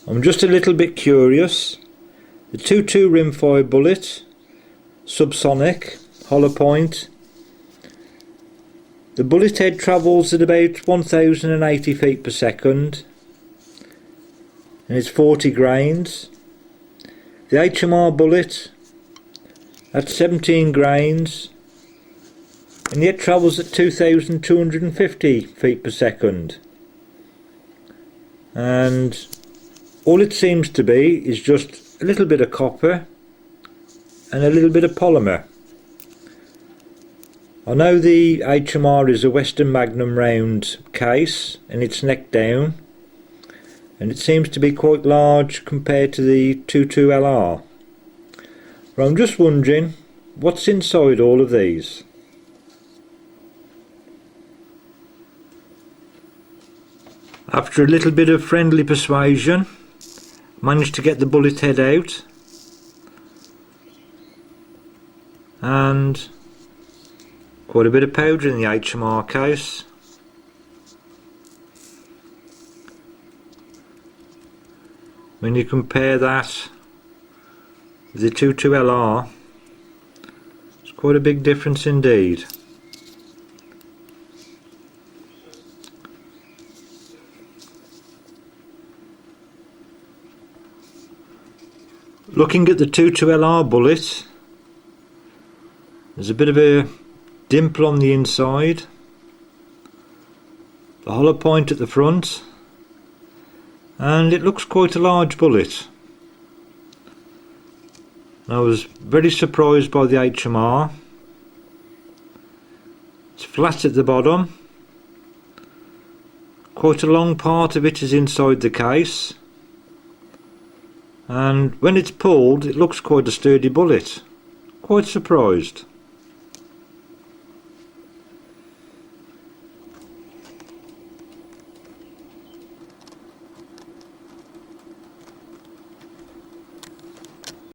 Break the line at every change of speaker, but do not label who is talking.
I'm just a little bit curious. The 22 rimfire bullet, subsonic, hollow point. The bullet head travels at about 1080 feet per second and it's 40 grains. The HMR bullet, that's 17 grains and yet travels at 2250 feet per second, and all it seems to be is just a little bit of copper and a little bit of polymer. I know the HMR is a Western Magnum round case and it's neck down, and it seems to be quite large compared to the 22LR. But I'm just wondering what's inside all of these. After a little bit of friendly persuasion, managed to get the bullet head out, and quite a bit of powder in the HMR case. When you compare that with the 22LR, it's quite a big difference indeed. Looking at the 22LR bullet, there's a bit of a dimple on the inside, the hollow point at the front, and it looks quite a large bullet. I was very surprised by the HMR. It's flat at the bottom, quite a long part of it is inside the case, and when it's pulled it looks quite a sturdy bullet. Quite surprised.